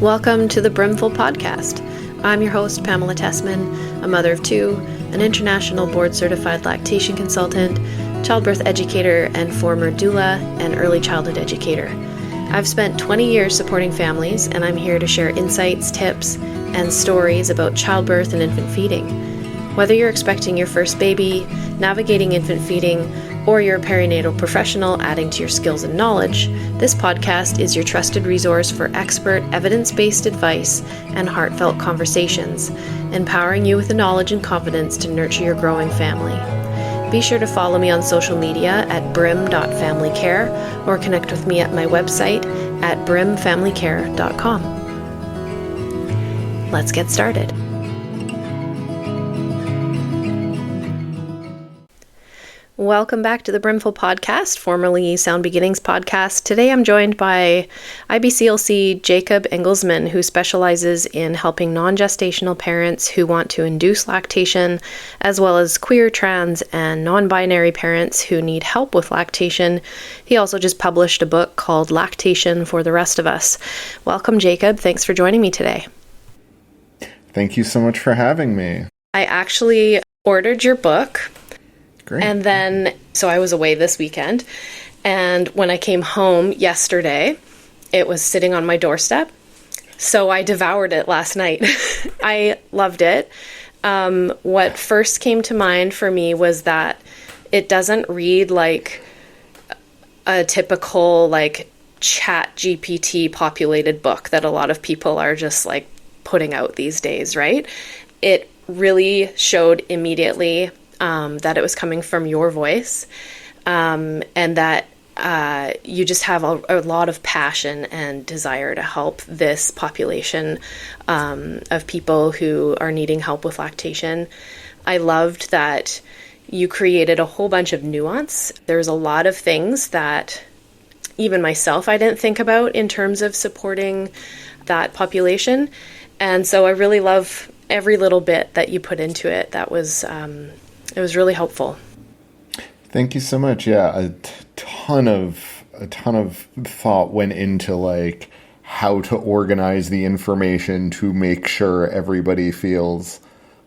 Welcome to the Brimful podcast. I'm your host, Pamela Tessman, a mother of two, an international board-certified lactation consultant, childbirth educator, and former doula and early childhood educator. I've spent 20 years supporting families, and I'm here to share insights, tips, and stories about childbirth and infant feeding. Whether you're expecting your first baby, navigating infant feeding, or you're a perinatal professional adding to your skills and knowledge, this podcast is your trusted resource for expert, evidence-based advice and heartfelt conversations, empowering you with the knowledge and confidence to nurture your growing family. Be sure to follow me on social media at brim.familycare or connect with me at my website at brimfamilycare.com. Let's get started. Welcome back to the Brimful podcast, formerly Sound Beginnings podcast. Today I'm joined by IBCLC Jacob Engelsman, who specializes in helping non-gestational parents who want to induce lactation, as well as queer, trans, and non-binary parents who need help with lactation. He also just published a book called Lactation for the Rest of Us. Welcome, Jacob. Thanks for joining me today. Thank you so much for having me. I actually ordered your book. Great. And then, so I was away this weekend, and when I came home yesterday, it was sitting on my doorstep. So I devoured it last night. I loved it. What first came to mind for me was that it doesn't read like a typical like Chat GPT populated book that a lot of people are just like putting out these days, right? It really showed immediately that it was coming from your voice, and that you just have a lot of passion and desire to help this population of people who are needing help with lactation. I loved that you created a whole bunch of nuance. There's a lot of things that even myself I didn't think about in terms of supporting that population. And so I really love every little bit that you put into it. That was it was really helpful. Thank you so much. Yeah, a ton of thought went into like how to organize the information to make sure everybody feels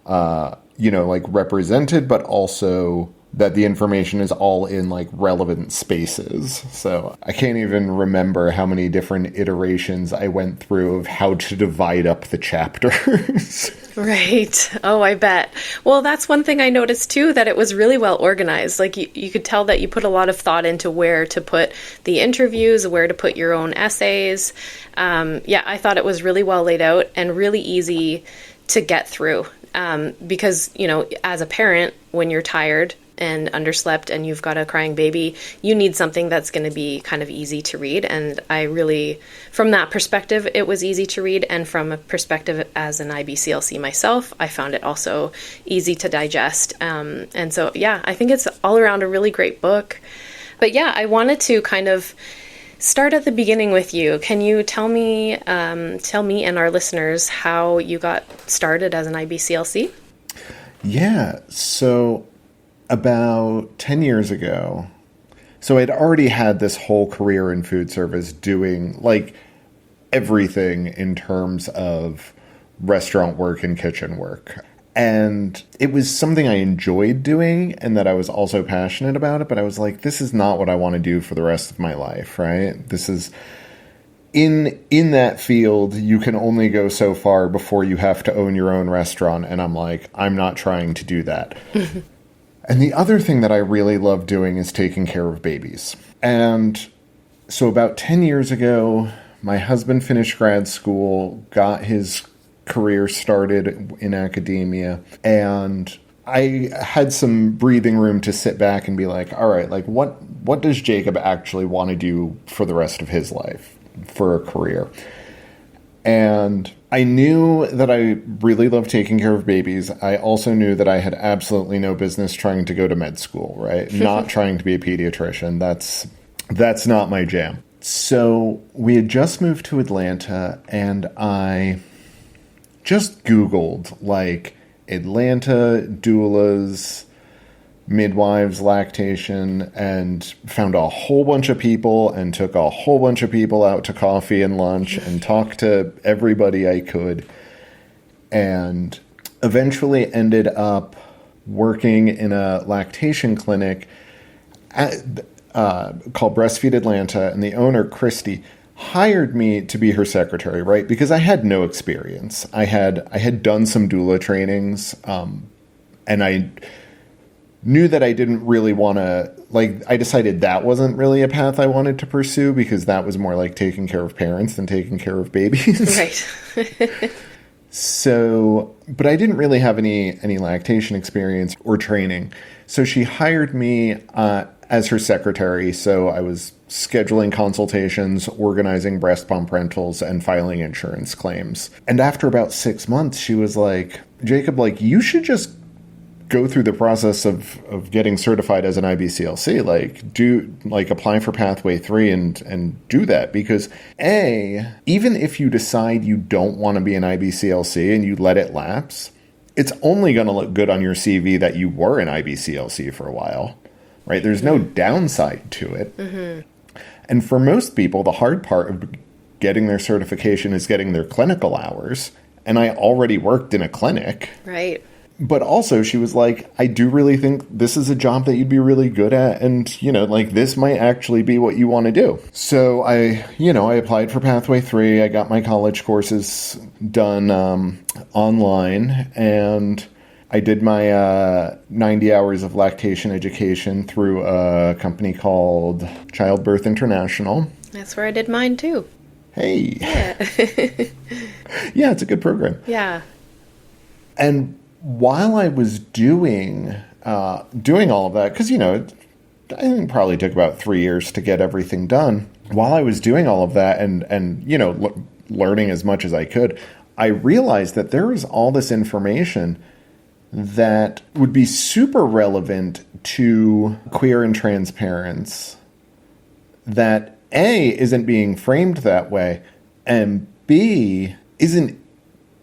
like represented, but also that the information is all in like relevant spaces. So I can't even remember how many different iterations I went through of how to divide up the chapters. Right. Oh, I bet. Well, that's one thing I noticed too, that it was really well organized. Like you could tell that you put a lot of thought into where to put the interviews, where to put your own essays. I thought it was really well laid out and really easy to get through. Because, as a parent, when you're tired and underslept and you've got a crying baby, you need something that's going to be kind of easy to read. And I really, from that perspective, it was easy to read. And from a perspective as an IBCLC myself, I found it also easy to digest. And so, I think it's all around a really great book. But I wanted to kind of start at the beginning with you. Can you tell me and our listeners how you got started as an IBCLC? Yeah, so about 10 years ago, so I'd already had this whole career in food service doing like everything in terms of restaurant work and kitchen work. And it was something I enjoyed doing and that I was also passionate about it. But I was like, this is not what I want to do for the rest of my life, right? This is in that field, you can only go so far before you have to own your own restaurant. And I'm like, I'm not trying to do that. And the other thing that I really love doing is taking care of babies. And so about 10 years ago, my husband finished grad school, got his career started in academia, and I had some breathing room to sit back and be like, all right, like what does Jacob actually want to do for the rest of his life for a career? And I knew that I really loved taking care of babies. I also knew that I had absolutely no business trying to go to med school, right? Not trying to be a pediatrician. That's not my jam. So we had just moved to Atlanta, and I just Googled like Atlanta doulas, midwives, lactation, and found a whole bunch of people and took a whole bunch of people out to coffee and lunch and talked to everybody I could. And eventually ended up working in a lactation clinic called Breastfeed Atlanta, and the owner, Christy, hired me to be her secretary, right? Because I had no experience. I had done some doula trainings, and I knew that I didn't really want to, I decided that wasn't really a path I wanted to pursue, because that was more like taking care of parents than taking care of babies. Right. So, but I didn't really have any lactation experience or training. So she hired me as her secretary. So I was scheduling consultations, organizing breast pump rentals, and filing insurance claims. And after about 6 months, she was like, Jacob, you should just go through the process of getting certified as an IBCLC, apply for pathway 3 and do that, because even if you decide you don't want to be an IBCLC and you let it lapse, it's only going to look good on your CV that you were an IBCLC for a while, right? There's no downside to it. Mm-hmm. And for most people, the hard part of getting their certification is getting their clinical hours. And I already worked in a clinic. Right. But also, she was like, I do really think this is a job that you'd be really good at. And, this might actually be what you want to do. So I applied for Pathway 3. I got my college courses done online. And I did my 90 hours of lactation education through a company called Childbirth International. That's where I did mine, too. Hey. Yeah. Yeah, it's a good program. Yeah. And while I was doing all of that, because, I think it probably took about 3 years to get everything done. While I was doing all of that and learning as much as I could, I realized that there was all this information that would be super relevant to queer and trans parents that A, isn't being framed that way, and B, isn't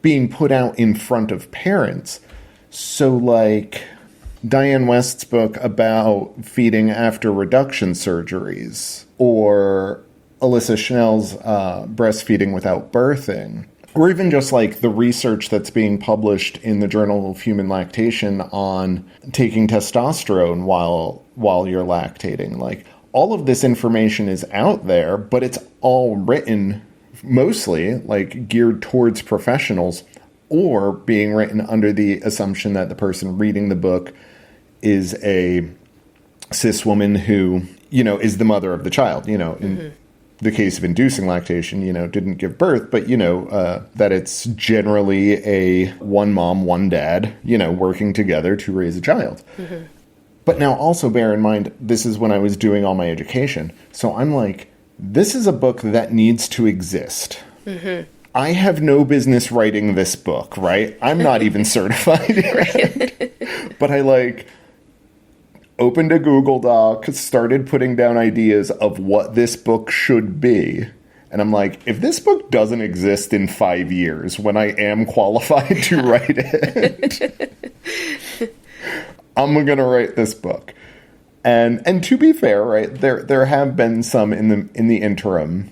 being put out in front of parents. So Diane West's book about feeding after reduction surgeries, or Alyssa Schnell's breastfeeding without birthing, or even just the research that's being published in the Journal of Human Lactation on taking testosterone while you're lactating. All of this information is out there, but it's all written mostly geared towards professionals, or being written under the assumption that the person reading the book is a cis woman who, is the mother of the child, in the case of inducing lactation, didn't give birth, but, that it's generally a one mom, one dad, working together to raise a child. Mm-hmm. But now also bear in mind, this is when I was doing all my education. So I'm like, this is a book that needs to exist. Mm-hmm. I have no business writing this book, right? I'm not even certified yet. But I opened a Google Doc, started putting down ideas of what this book should be. And I'm like, if this book doesn't exist in 5 years when I am qualified to write it, I'm going to write this book. And to be fair, right, there have been some in the interim.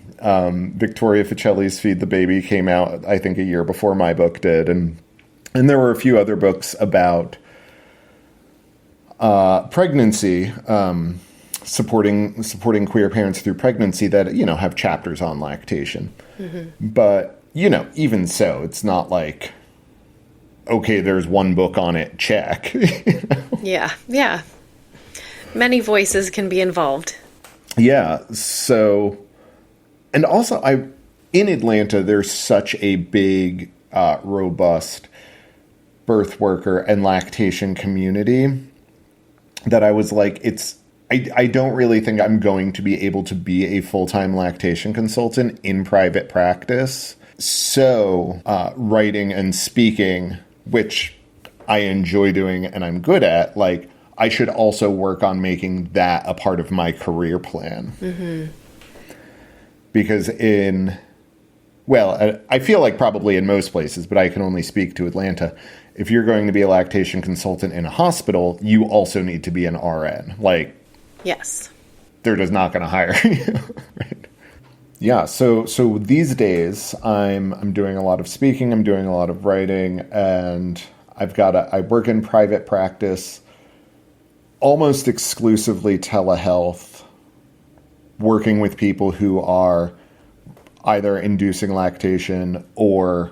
Victoria Ficelli's Feed the Baby came out, I think, a year before my book did, and there were a few other books about pregnancy, supporting queer parents through pregnancy that have chapters on lactation. Mm-hmm. But even so, it's not like, okay, there's one book on it, check. Yeah. Many voices can be involved. Yeah. So, and also in Atlanta, there's such a big, robust birth worker and lactation community that I was like, I don't really think I'm going to be able to be a full-time lactation consultant in private practice. So, writing and speaking, which I enjoy doing and I'm good at, I should also work on making that a part of my career plan. Mm-hmm. Because I feel like probably in most places, but I can only speak to Atlanta, if you're going to be a lactation consultant in a hospital, you also need to be an RN. Like, yes, they're just not going to hire you. Right? Yeah. So these days I'm doing a lot of speaking, I'm doing a lot of writing, and I work in private practice, almost exclusively telehealth, working with people who are either inducing lactation or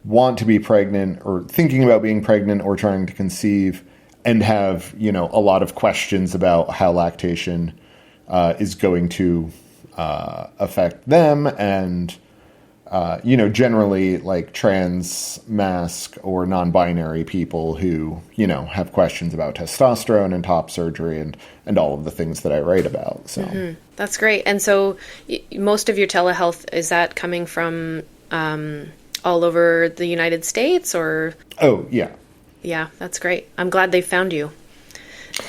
want to be pregnant or thinking about being pregnant or trying to conceive, and have, a lot of questions about how lactation is going to affect them, and generally like trans, masc, or non-binary people who, have questions about testosterone and top surgery and all of the things that I write about. So That's great. And so most of your telehealth, is that coming from all over the United States, or? Oh, yeah. Yeah, that's great. I'm glad they found you.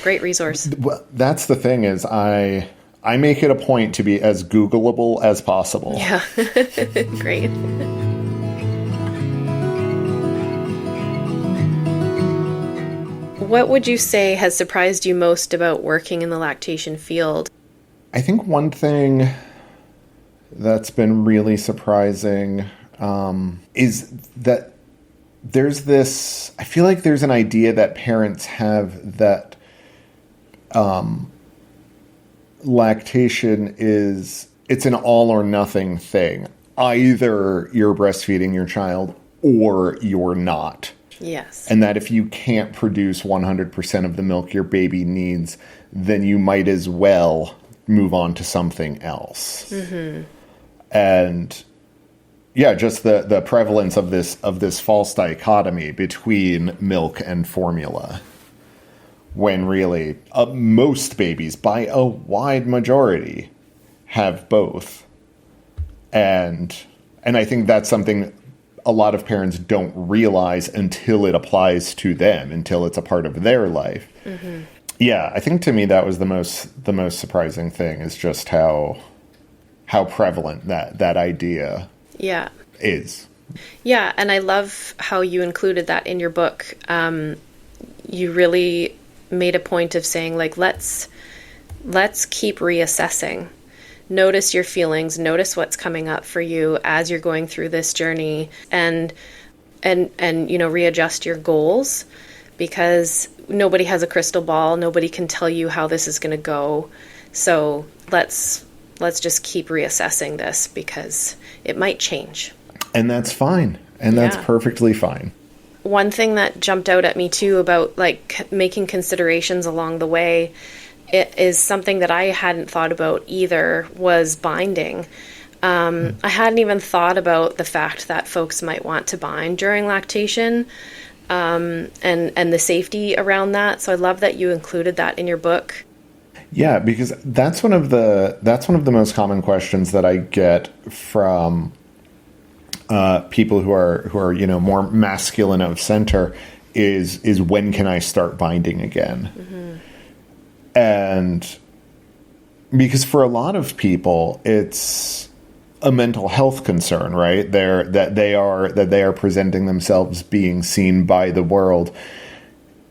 Great resource. Well, that's the thing is I make it a point to be as Googleable as possible. Yeah. Great. What would you say has surprised you most about working in the lactation field? I think one thing that's been really surprising is that I feel like there's an idea that parents have that lactation it's an all or nothing thing. Either you're breastfeeding your child or you're not. Yes. And that if you can't produce 100% of the milk your baby needs, then you might as well move on to something else. Mm-hmm. And yeah, just the prevalence of this false dichotomy between milk and formula, when really most babies, by a wide majority, have both. And I think that's something a lot of parents don't realize until it applies to them, until it's a part of their life. Mm-hmm. Yeah, I think to me that was the most surprising thing, is just how prevalent that idea is. Yeah, and I love how you included that in your book. You really made a point of saying, like, let's keep reassessing. Notice your feelings, notice what's coming up for you as you're going through this journey, and readjust your goals, because nobody has a crystal ball, nobody can tell you how this is going to go. So let's just keep reassessing this, because it might change. And that's fine. And that's perfectly fine. One thing that jumped out at me too about like making considerations along the way, it is something that I hadn't thought about either, was binding. I hadn't even thought about the fact that folks might want to bind during lactation, and the safety around that. So I love that you included that in your book. Yeah, because that's one of the most common questions that I get from people who are more masculine of center is when can I start binding again? Mm-hmm. And because for a lot of people it's a mental health concern, right? That they are presenting themselves being seen by the world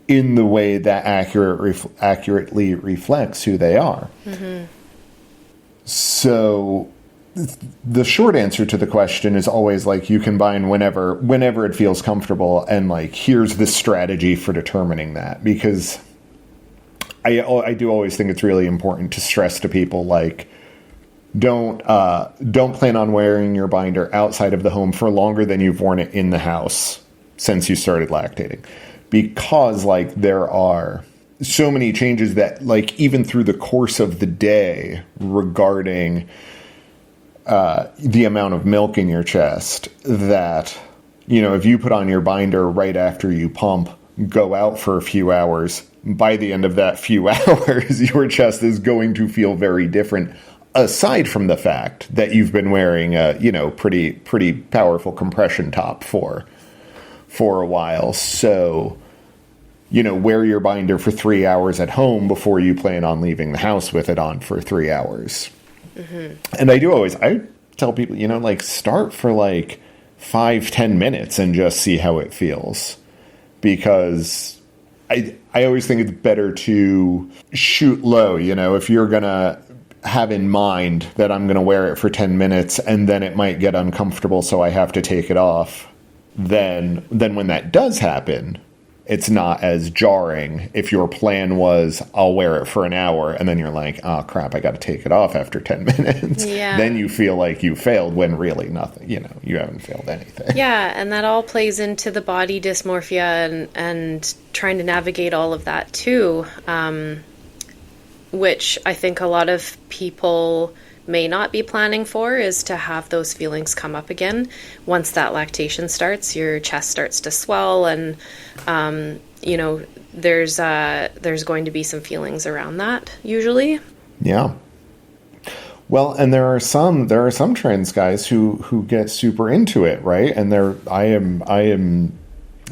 in the way that accurately reflects who they are. Mm-hmm. So the short answer to the question is always like, you can bind whenever it feels comfortable, and like, here's the strategy for determining that. Because I do always think it's really important to stress to people, like, don't plan on wearing your binder outside of the home for longer than you've worn it in the house since you started lactating. Because like, there are so many changes that, like, even through the course of the day regarding the amount of milk in your chest, that, if you put on your binder right after you pump, go out for a few hours, by the end of that few hours, your chest is going to feel very different, aside from the fact that you've been wearing a, pretty powerful compression top for a while. So, wear your binder for 3 hours at home before you plan on leaving the house with it on for 3 hours. Mm-hmm. And I tell people, like, start for like 5-10 minutes and just see how it feels. because I always think it's better to shoot low, if you're going to have in mind that I'm going to wear it for 10 minutes and then it might get uncomfortable, so I have to take it off. Then when that does happen, it's not as jarring. If your plan was, I'll wear it for an hour, and then you're like, oh crap, I got to take it off after 10 minutes. Yeah. Then you feel like you failed when really nothing, you haven't failed anything. Yeah, and that all plays into the body dysmorphia and trying to navigate all of that too, which I think a lot of people may not be planning for, is to have those feelings come up again. Once that lactation starts, your chest starts to swell, and there's going to be some feelings around that usually. Yeah. Well, and there are some trans guys who get super into it, right? And I am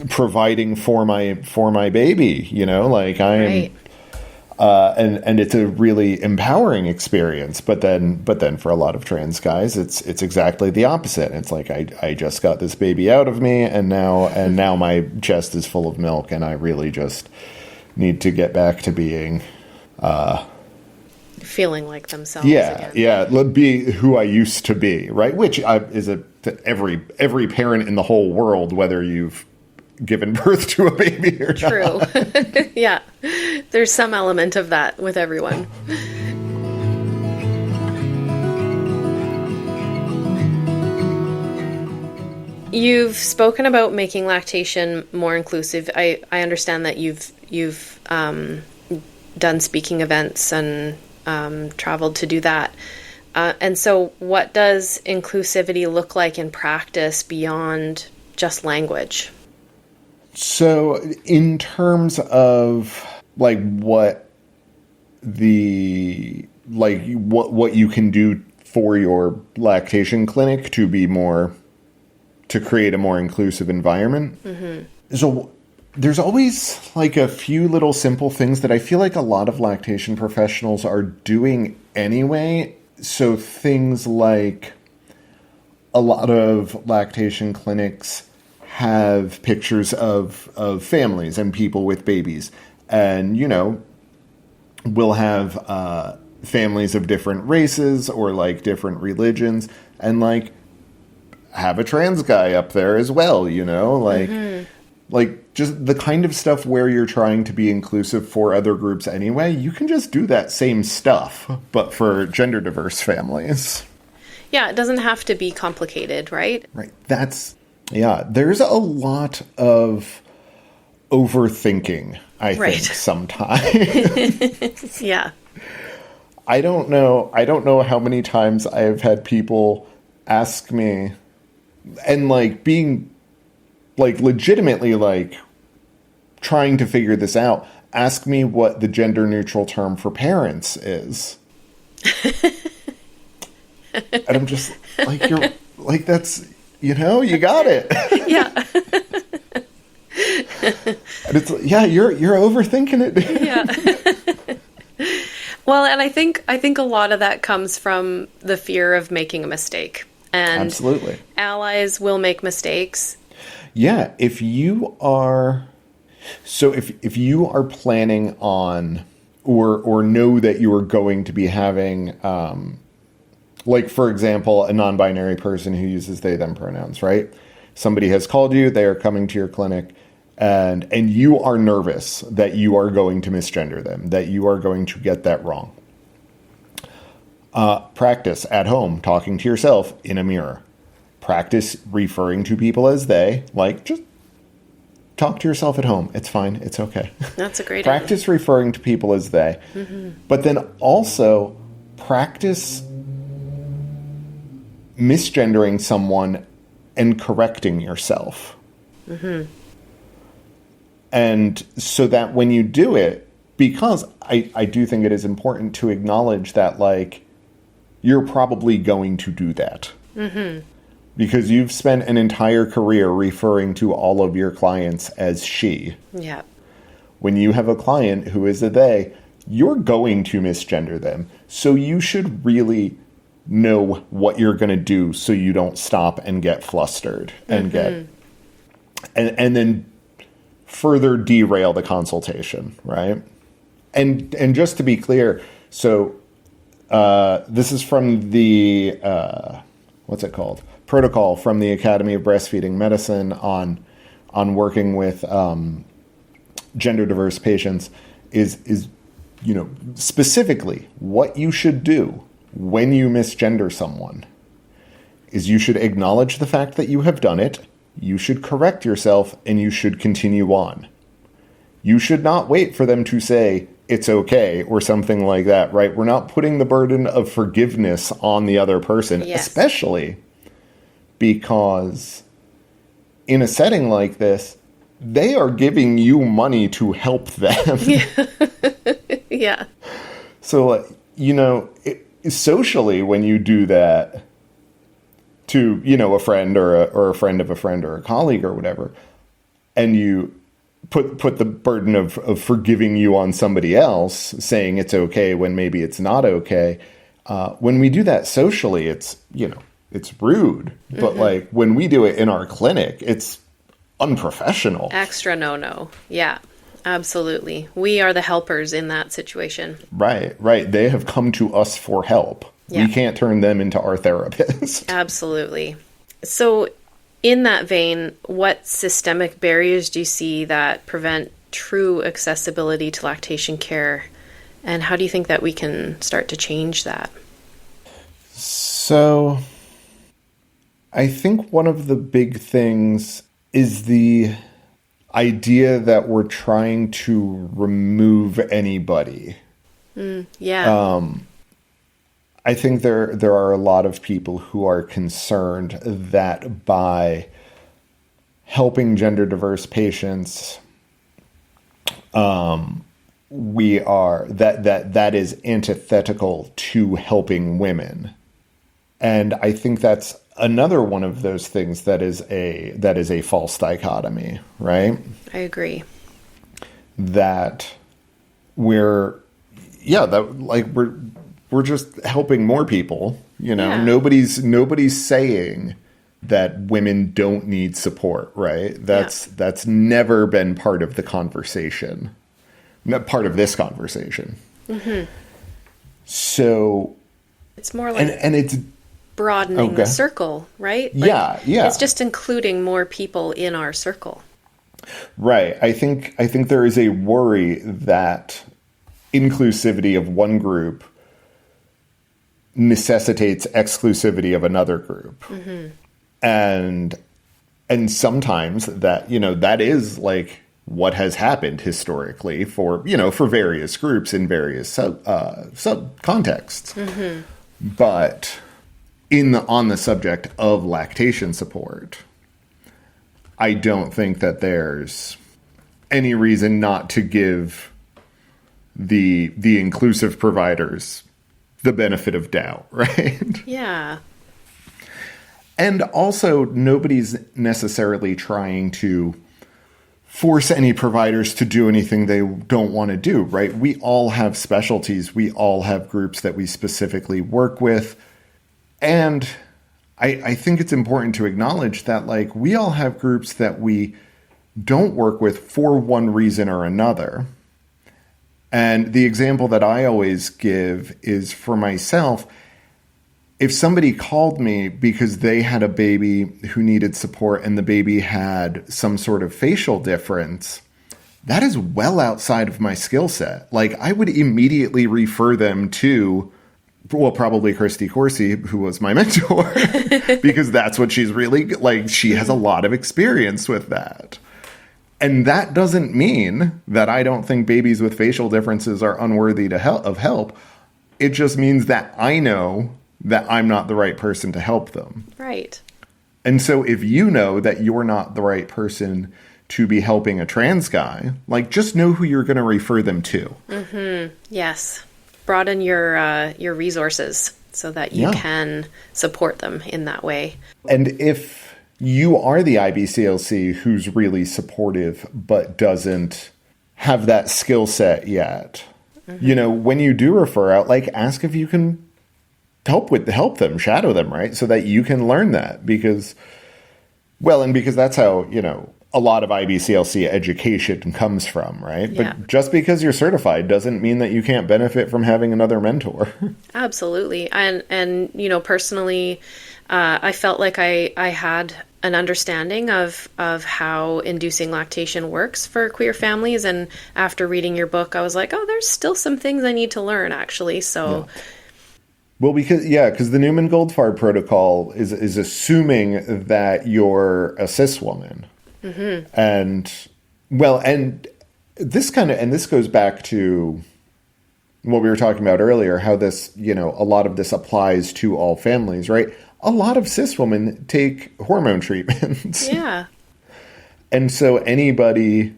providing for my baby, like I am. Right. And it's a really empowering experience, but then for a lot of trans guys, it's exactly the opposite. It's like, I just got this baby out of me, and now my chest is full of milk, and I really just need to get back to being, feeling like themselves. Yeah. Again. Yeah. Be who I used to be. Right. Which is every parent in the whole world, whether you've given birth to a baby or not. True. Yeah. There's some element of that with everyone. You've spoken about making lactation more inclusive. I understand that you've done speaking events and traveled to do that. And so what does inclusivity look like in practice beyond just language? So in terms of what you can do for your lactation clinic to create a more inclusive environment. Mm-hmm. So there's always a few little simple things that I feel like a lot of lactation professionals are doing anyway. So things like a lot of lactation clinics have pictures of families and people with babies. And, we'll have families of different races or different religions, and have a trans guy up there as well, mm-hmm. Just the kind of stuff where you're trying to be inclusive for other groups anyway. You can just do that same stuff, but for gender diverse families. Yeah, it doesn't have to be complicated, right? Right. There's a lot of overthinking, I think, sometimes. Yeah. I don't know how many times I have had people ask me, and being legitimately trying to figure this out, ask me what the gender neutral term for parents is. And I'm just you're that's, you got it. Yeah. And it's, you're overthinking it. Yeah. Well, and I think a lot of that comes from the fear of making a mistake. And absolutely. Allies will make mistakes. Yeah, if you are planning on or know that you are going to be having for example, a non-binary person who uses they them pronouns, right? Somebody has called you, they are coming to your clinic, and you are nervous that you are going to misgender them, that you are going to get that wrong. Practice at home, talking to yourself in a mirror. Practice referring to people as they, just talk to yourself at home. It's fine. It's okay. That's a great Practice idea. referring to people as they. Mm-hmm. But then also practice misgendering someone and correcting yourself. Mm-hmm. And so that when you do it, because I do think it is important to acknowledge that, you're probably going to do that. Mm-hmm. Because you've spent an entire career referring to all of your clients as she. Yeah. When you have a client who is a they, you're going to misgender them. So you should really know what you're going to do so you don't stop and get flustered and mm-hmm. and then further derail the consultation, right? And just to be clear, so this is from the, what's it called? Protocol from the Academy of Breastfeeding Medicine on working with gender diverse patients is specifically what you should do when you misgender someone is you should acknowledge the fact that you have done it, you should correct yourself, and you should continue on. You should not wait for them to say, it's okay, or something like that, right? We're not putting the burden of forgiveness on the other person, yes. Especially because in a setting like this, they are giving you money to help them. Yeah. So, socially, when you do that to, a friend or a friend of a friend or a colleague or whatever, and you put the burden of forgiving you on somebody else, saying it's okay when maybe it's not okay. When we do that socially, it's rude. But like when we do it in our clinic, it's unprofessional. Extra no. Yeah, absolutely. We are the helpers in that situation. Right. They have come to us for help. Yeah. We can't turn them into our therapist. Absolutely. So in that vein, what systemic barriers do you see that prevent true accessibility to lactation care? And how do you think that we can start to change that? So I think one of the big things is the idea that we're trying to remove anybody. Yeah. I think there are a lot of people who are concerned that by helping gender diverse patients, we are that is antithetical to helping women. And I think that's another one of those things that is a false dichotomy, right? I agree. That we're just helping more people, Yeah. Nobody's saying that women don't need support, right? That's never been part of the conversation, not part of this conversation. Mm-hmm. So it's more like and it's broadening the circle, right? Like, yeah. It's just including more people in our circle. Right. I think there is a worry that inclusivity of one group necessitates exclusivity of another group. Mm-hmm. And sometimes that, that is like what has happened historically for various groups in various sub contexts. Mm-hmm. But on the subject of lactation support, I don't think that there's any reason not to give the inclusive providers the benefit of doubt, right? Yeah. And also, nobody's necessarily trying to force any providers to do anything they don't want to do, right? We all have specialties. We all have groups that we specifically work with. And I think it's important to acknowledge that, like, we all have groups that we don't work with for one reason or another. And the example that I always give is for myself. If somebody called me because they had a baby who needed support and the baby had some sort of facial difference, that is well outside of my skill set. Like, I would immediately refer them to, well, probably Christy Corsi, who was my mentor, because that's what she's really, like, she has a lot of experience with that. And that doesn't mean that I don't think babies with facial differences are unworthy of help. It just means that I know that I'm not the right person to help them. Right. And so if you know that you're not the right person to be helping a trans guy, like, just know who you're going to refer them to. Mm-hmm. Yes. Broaden your resources so that you can support them in that way. And if you are the IBCLC who's really supportive but doesn't have that skill set yet, when you do refer out, like, ask if you can help them, shadow them, right? So that you can learn that because that's how, a lot of IBCLC education comes from, right? Yeah. But just because you're certified doesn't mean that you can't benefit from having another mentor. Absolutely. And you know, personally, I felt like I had an understanding of how inducing lactation works for queer families. And after reading your book, I was like, oh, there's still some things I need to learn, actually. So, yeah. Well, because the Newman-Goldfarb protocol is assuming that you're a cis woman. Mm-hmm. And this goes back to what we were talking about earlier, how this, you know, a lot of this applies to all families, right? A lot of cis women take hormone treatments. Yeah. And so anybody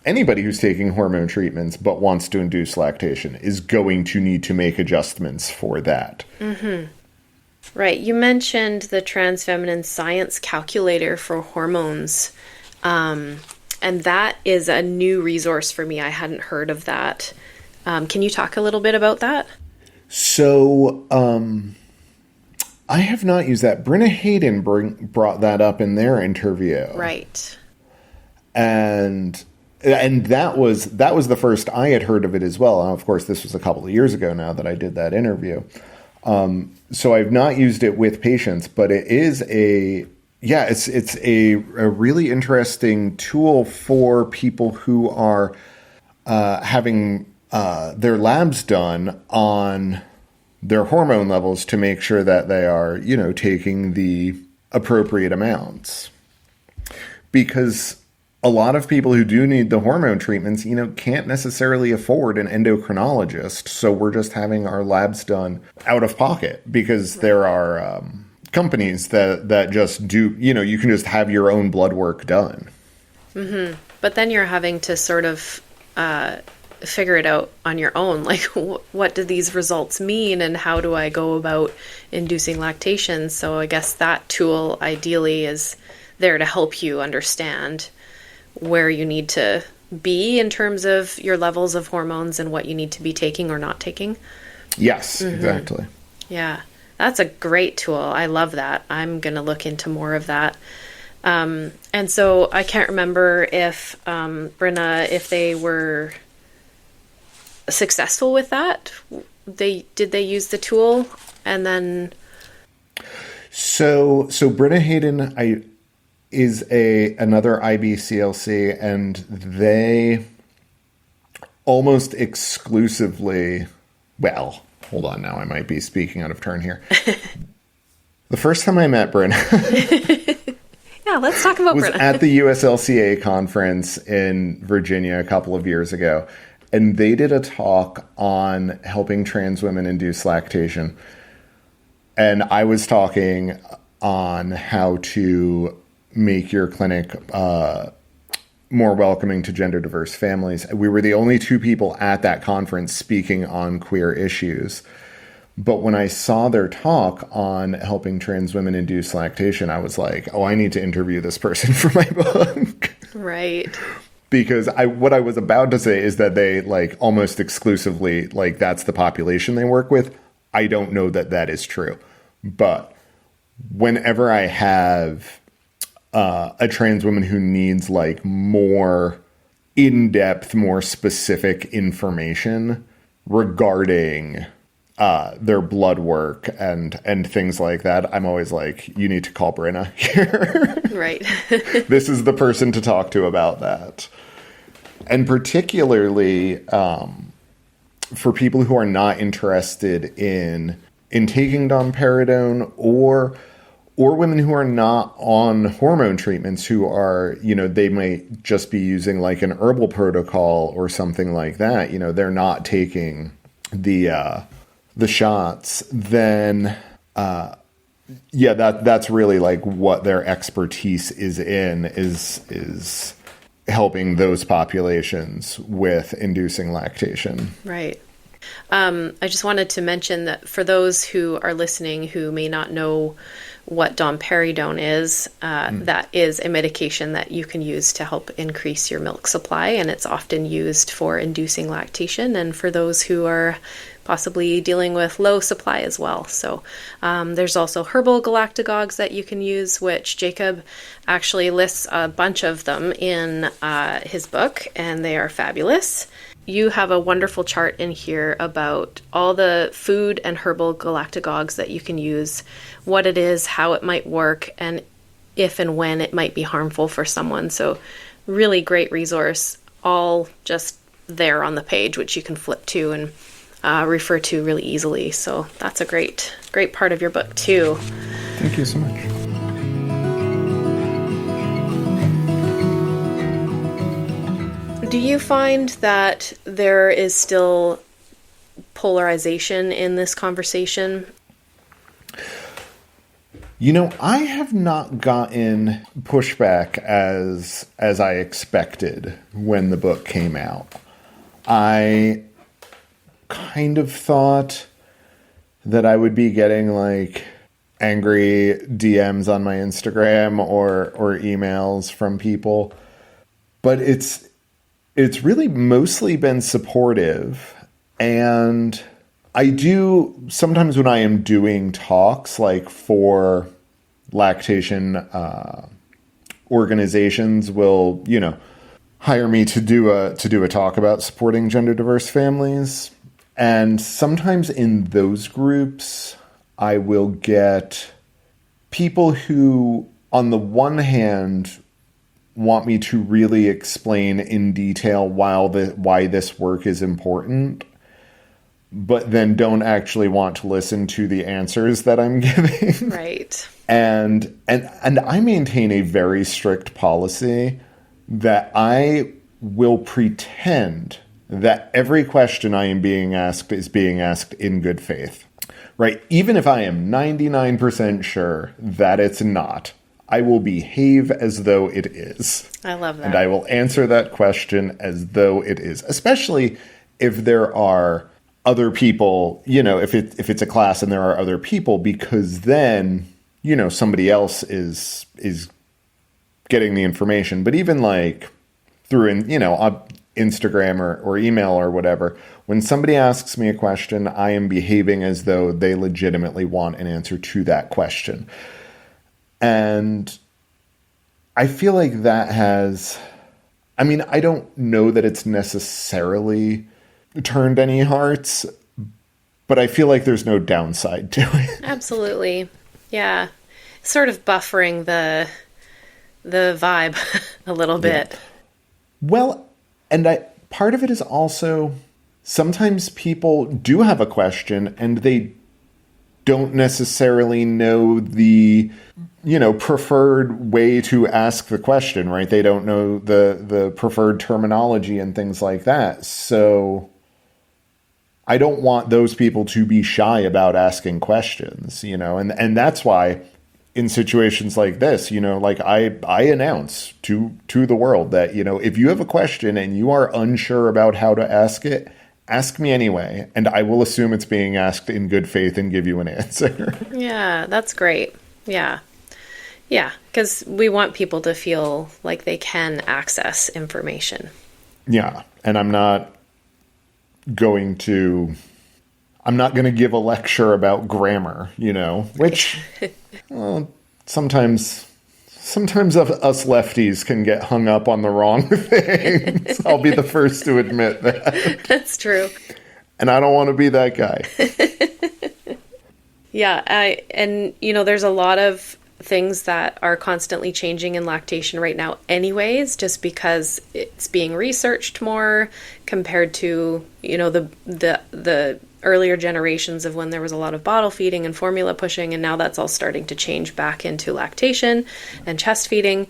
who's taking hormone treatments but wants to induce lactation is going to need to make adjustments for that. Mm-hmm. Right. You mentioned the Trans Feminine Science Calculator for hormones. And that is a new resource for me. I hadn't heard of that. Can you talk a little bit about that? So, I have not used that. Brenna Hayden brought that up in their interview. Right. And that was the first I had heard of it as well. And of course, this was a couple of years ago now that I did that interview. So I've not used it with patients, but it is it's a really interesting tool for people who are having their labs done on their hormone levels to make sure that they are, you know, taking the appropriate amounts. Because a lot of people who do need the hormone treatments, you know, can't necessarily afford an endocrinologist. So we're just having our labs done out of pocket because there are companies that just do, you know, you can just have your own blood work done. Mm-hmm. But then you're having to sort of figure it out on your own. Like, what do these results mean and how do I go about inducing lactation? So I guess that tool ideally is there to help you understand where you need to be in terms of your levels of hormones and what you need to be taking or not taking. Yes, mm-hmm. Exactly. Yeah, that's a great tool. I love that. I'm going to look into more of that. And so I can't remember if, Brenna, if they were successful with that. Did they use the tool and then? So Brenna Hayden is another IBCLC, and they almost exclusively, well, hold on now, I might be speaking out of turn here. The first time I met Brenna yeah, let's talk about was Brenna. at the USLCA conference in Virginia a couple of years ago. And they did a talk on helping trans women induce lactation. And I was talking on how to make your clinic more welcoming to gender diverse families. We were the only two people at that conference speaking on queer issues. But when I saw their talk on helping trans women induce lactation, I was like, oh, I need to interview this person for my book. Right. Because what I was about to say is that they like almost exclusively, like that's the population they work with. I don't know that that is true. But whenever I have a trans woman who needs like more in-depth, more specific information regarding their blood work and things like that, I'm always like, you need to call Brenna here. Right. This is the person to talk to about that. And particularly for people who are not interested in taking domperidone or women who are not on hormone treatments, who are, you know, they might just be using like an herbal protocol or something like that. You know, they're not taking the shots. Then, that's really like what their expertise is in, is helping those populations with inducing lactation. Right. I just wanted to mention that for those who are listening who may not know what domperidone is. That is a medication that you can use to help increase your milk supply, and it's often used for inducing lactation and for those who are possibly dealing with low supply as well. So there's also herbal galactagogues that you can use, which Jacob actually lists a bunch of them in his book, and they are fabulous. You have a wonderful chart in here about all the food and herbal galactagogues that you can use, what it is, how it might work, and if and when it might be harmful for someone. So really great resource, all just there on the page, which you can flip to and refer to really easily. So that's a great part of your book too. Thank you so much. Do you find that there is still polarization in this conversation? I have not gotten pushback as I expected when the book came out. I kind of thought that I would be getting angry DMs on my Instagram or emails from people, but it's really mostly been supportive. And I do sometimes when I am doing talks for lactation organizations will hire me to do a talk about supporting gender diverse families. And sometimes in those groups, I will get people who, on the one hand, want me to really explain in detail why this work is important, but then don't actually want to listen to the answers that I'm giving. Right. And I maintain a very strict policy that I will pretend that every question I am being asked is being asked in good faith, right? Even if I am 99% sure that it's not, I will behave as though it is. I love that. And I will answer that question as though it is, especially if there are other people, if it's a class and there are other people, because then, somebody else is getting the information. But even through Instagram or email or whatever, when somebody asks me a question, I am behaving as though they legitimately want an answer to that question. And I feel like that I don't know that it's necessarily turned any hearts, but I feel like there's no downside to it. Absolutely. Yeah. Sort of buffering the vibe a little bit. Yeah. Well, and part of it is also sometimes people do have a question and they don't necessarily know the, preferred way to ask the question, right? They don't know the preferred terminology and things like that. So I don't want those people to be shy about asking questions, and that's why in situations like this, I announce to the world that, if you have a question and you are unsure about how to ask it, ask me anyway, and I will assume it's being asked in good faith and give you an answer. Yeah, that's great. Yeah. Yeah, because we want people to feel like they can access information. Yeah, and I'm not going to give a lecture about grammar, which sometimes us lefties can get hung up on the wrong things. I'll be the first to admit that. That's true. And I don't want to be that guy. Yeah, there's a lot of things that are constantly changing in lactation right now anyways, just because it's being researched more compared to, the earlier generations of when there was a lot of bottle feeding and formula pushing, and now that's all starting to change back into lactation and chest feeding.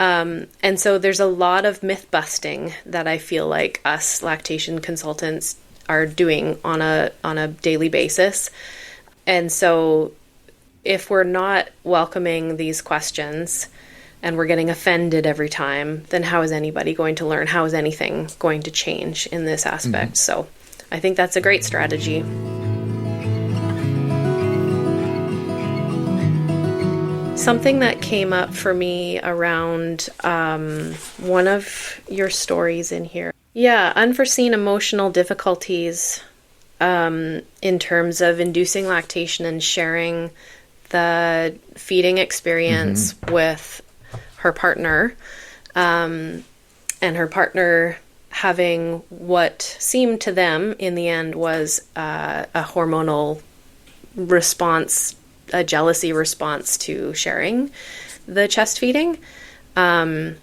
And so there's a lot of myth busting that I feel like us lactation consultants are doing on a daily basis. And so if we're not welcoming these questions and we're getting offended every time, then how is anybody going to learn? How is anything going to change in this aspect? Mm-hmm. So I think that's a great strategy. Something that came up for me around one of your stories in here. Yeah, unforeseen emotional difficulties in terms of inducing lactation and sharing the feeding experience with her partner, and her partner having what seemed to them in the end was a hormonal response, a jealousy response to sharing the chest feeding. And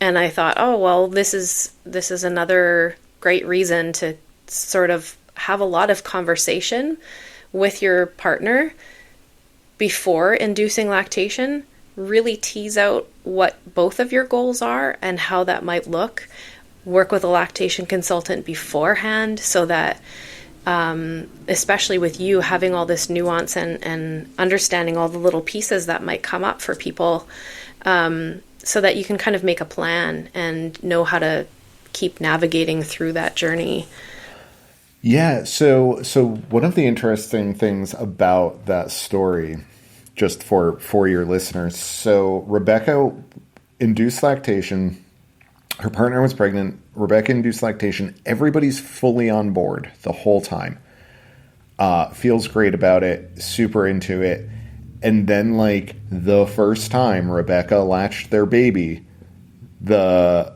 I thought, oh, well, this is another great reason to sort of have a lot of conversation with your partner before inducing lactation. Really tease out what both of your goals are and how that might look. Work with a lactation consultant beforehand so that, especially with you having all this nuance and understanding all the little pieces that might come up for people, so that you can kind of make a plan and know how to keep navigating through that journey. Yeah, so one of the interesting things about that story, just for your listeners, so Rebecca induced lactation. Her partner was pregnant. Rebecca induced lactation. Everybody's fully on board the whole time. Feels great about it. Super into it. And then, like, the first time Rebecca latched their baby, the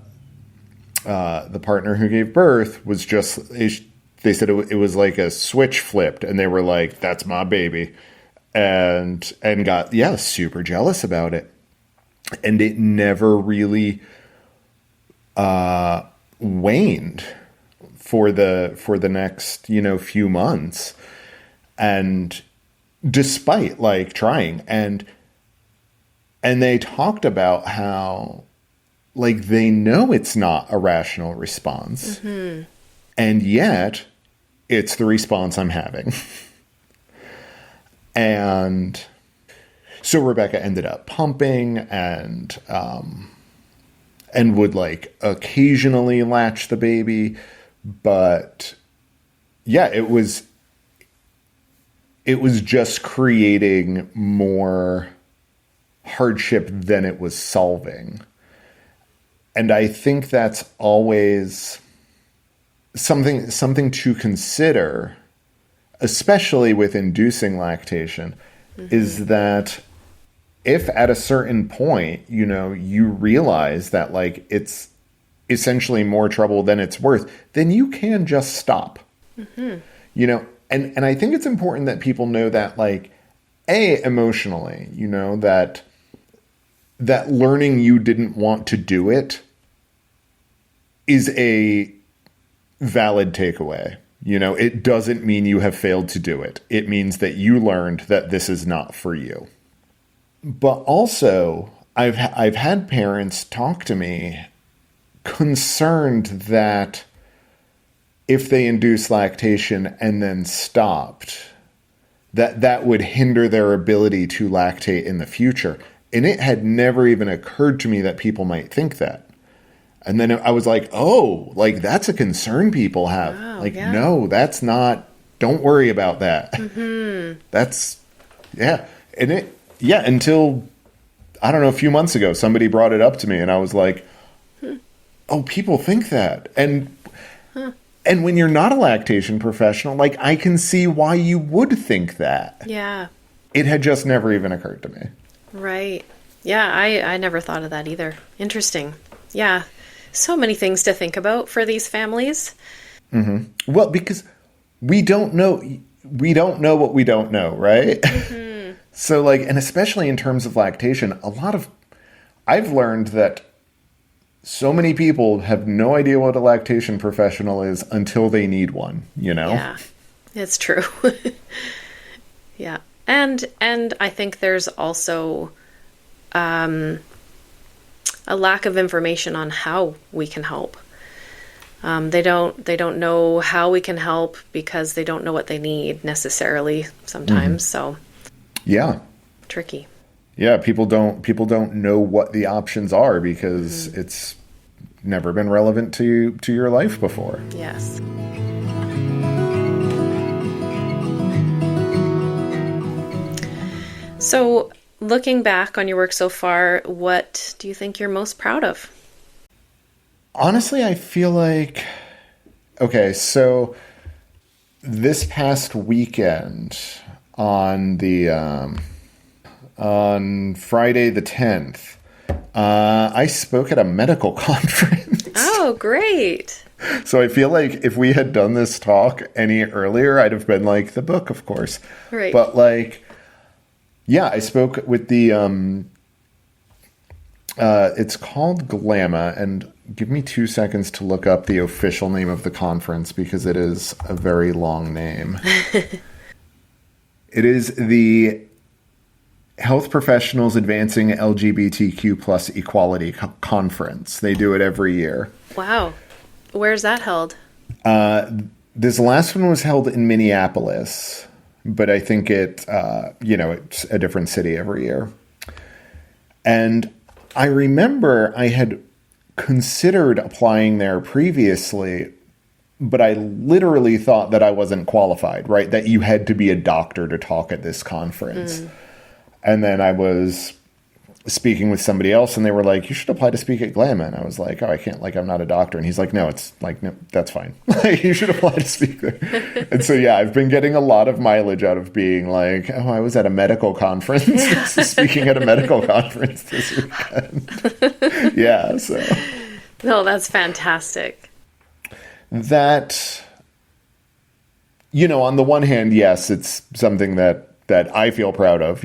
partner who gave birth was just... They said it was like a switch flipped, and they were like, "That's my baby," and got super jealous about it. And it never really waned for the next few months, and despite like trying, and they talked about how like they know it's not a rational response, and yet it's the response I'm having. And so Rebecca ended up pumping and would like occasionally latch the baby. But yeah, it was just creating more hardship than it was solving. And I think that's always something to consider, especially with inducing lactation, is that if at a certain point, you realize that like it's essentially more trouble than it's worth, then you can just stop. And I think it's important that people know that, like, emotionally, that learning you didn't want to do it is a valid takeaway. It doesn't mean you have failed to do it. It means that you learned that this is not for you. But also, I've had parents talk to me concerned that if they induce lactation and then stopped, that would hinder their ability to lactate in the future. And it had never even occurred to me that people might think that. And then I was like, oh, like that's a concern people have. Wow, like, no, that's not, don't worry about that. That's, yeah. And until, I don't know, a few months ago, somebody brought it up to me and I was like, oh, people think that. And when you're not a lactation professional, like, I can see why you would think that. Yeah. It had just never even occurred to me. Right. Yeah, I never thought of that either. Interesting. Yeah. So many things to think about for these families. Well, because we don't know what we don't know, right? So, like, and especially in terms of lactation, I've learned that so many people have no idea what a lactation professional is until they need one, Yeah, it's true. Yeah. And I think there's also a lack of information on how we can help. They don't know how we can help because they don't know what they need necessarily sometimes. So yeah, tricky. Yeah, people don't know what the options are because it's never been relevant to your life before. Yes. So looking back on your work so far, what do you think you're most proud of? Honestly, I feel like, okay, so this past weekend on on Friday the 10th, I spoke at a medical conference. Oh, great. So I feel like if we had done this talk any earlier, I'd have been like, the book, of course. Right. But like, yeah, I spoke with the, it's called GLAMA, and give me 2 seconds to look up the official name of the conference because it is a very long name. It is the Health Professionals Advancing LGBTQ plus Equality Conference. They do it every year. Wow. Where's that held? This last one was held in Minneapolis, but I think it's a different city every year. And I remember I had considered applying there previously, but I literally thought that I wasn't qualified, right? That you had to be a doctor to talk at this conference. And then I was speaking with somebody else and they were like, you should apply to speak at GLAMA. And I was like, oh, I can't, like, I'm not a doctor. And he's like, no, it's like, no, that's fine. You should apply to speak there. And so, yeah, I've been getting a lot of mileage out of being like, oh, I was at a medical conference, speaking at a medical conference this weekend. Yeah, so. No, that's fantastic. That, on the one hand, yes, it's something that I feel proud of,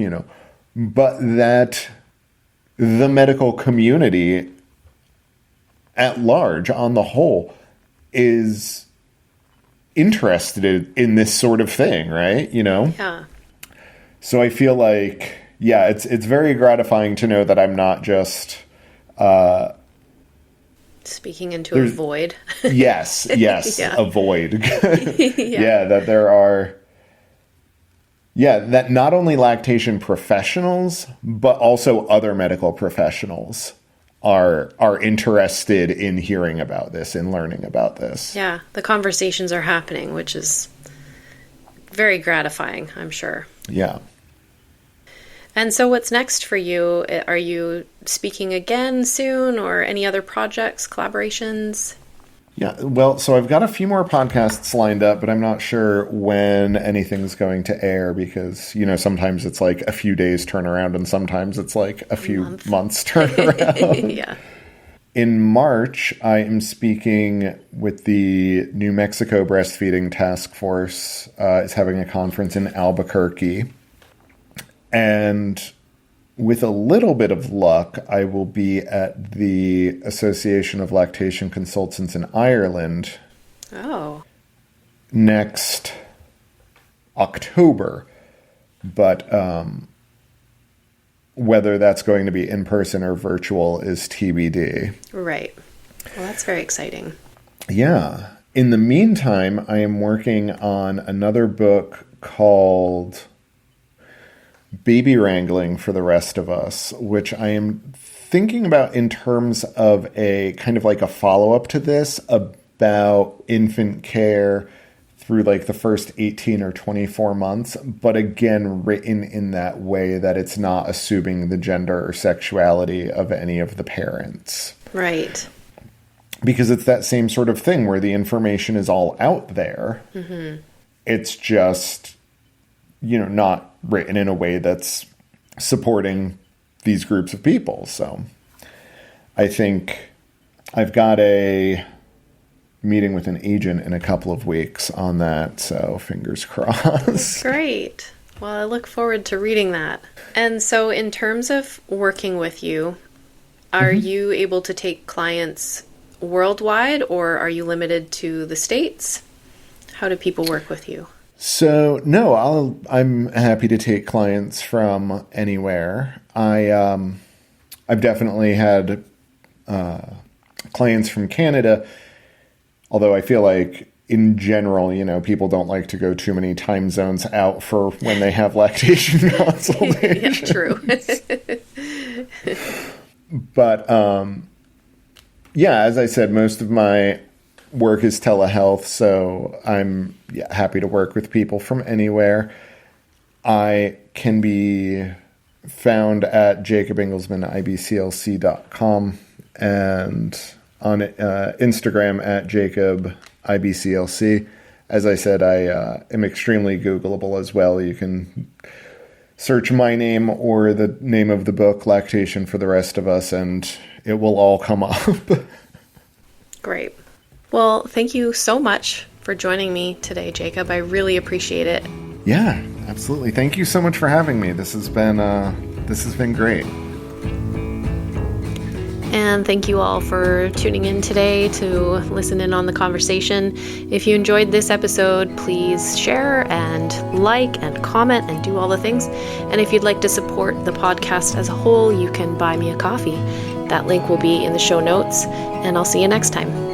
but that the medical community at large, on the whole, is interested in this sort of thing, right? Yeah. So I feel like, yeah, it's very gratifying to know that I'm not just speaking into a void. Yes, Yeah. a void. Yeah. That there are. Yeah, that not only lactation professionals, but also other medical professionals are interested in hearing about this and learning about this. Yeah, the conversations are happening, which is very gratifying, I'm sure. Yeah. And so what's next for you? Are you speaking again soon, or any other projects, collaborations? Yeah, well, so I've got a few more podcasts lined up, but I'm not sure when anything's going to air because, sometimes it's like a few days turnaround and sometimes it's like a few months turnaround. Yeah. In March, I am speaking with the New Mexico Breastfeeding Task Force. It's having a conference in Albuquerque. And with a little bit of luck, I will be at the Association of Lactation Consultants in Ireland next October. But whether that's going to be in person or virtual is TBD. Right. Well, that's very exciting. Yeah. In the meantime, I am working on another book called Baby Wrangling for the Rest of Us, which I am thinking about in terms of a kind of like a follow-up to this about infant care through like the first 18 or 24 months, but again, written in that way that it's not assuming the gender or sexuality of any of the parents. Right. Because it's that same sort of thing where the information is all out there. Mm-hmm. It's just, not written in a way that's supporting these groups of people. So I think I've got a meeting with an agent in a couple of weeks on that. So fingers crossed. Great. Well, I look forward to reading that. And so in terms of working with you, are you able to take clients worldwide or are you limited to the States? How do people work with you? So no, I'm happy to take clients from anywhere. I've definitely had clients from Canada, although I feel like in general, people don't like to go too many time zones out for when they have lactation consultations. Yeah, true. But as I said, most of my work is telehealth, so I'm happy to work with people from anywhere. I can be found at Jacob Engelsman, IBCLC.com, and on Instagram at Jacob IBCLC. As I said, I am extremely Googleable as well. You can search my name or the name of the book, Lactation for the Rest of Us, and it will all come up. Great. Well, thank you so much for joining me today, Jacob. I really appreciate it. Yeah, absolutely. Thank you so much for having me. This has been great. And thank you all for tuning in today to listen in on the conversation. If you enjoyed this episode, please share and like and comment and do all the things. And if you'd like to support the podcast as a whole, you can buy me a coffee. That link will be in the show notes, and I'll see you next time.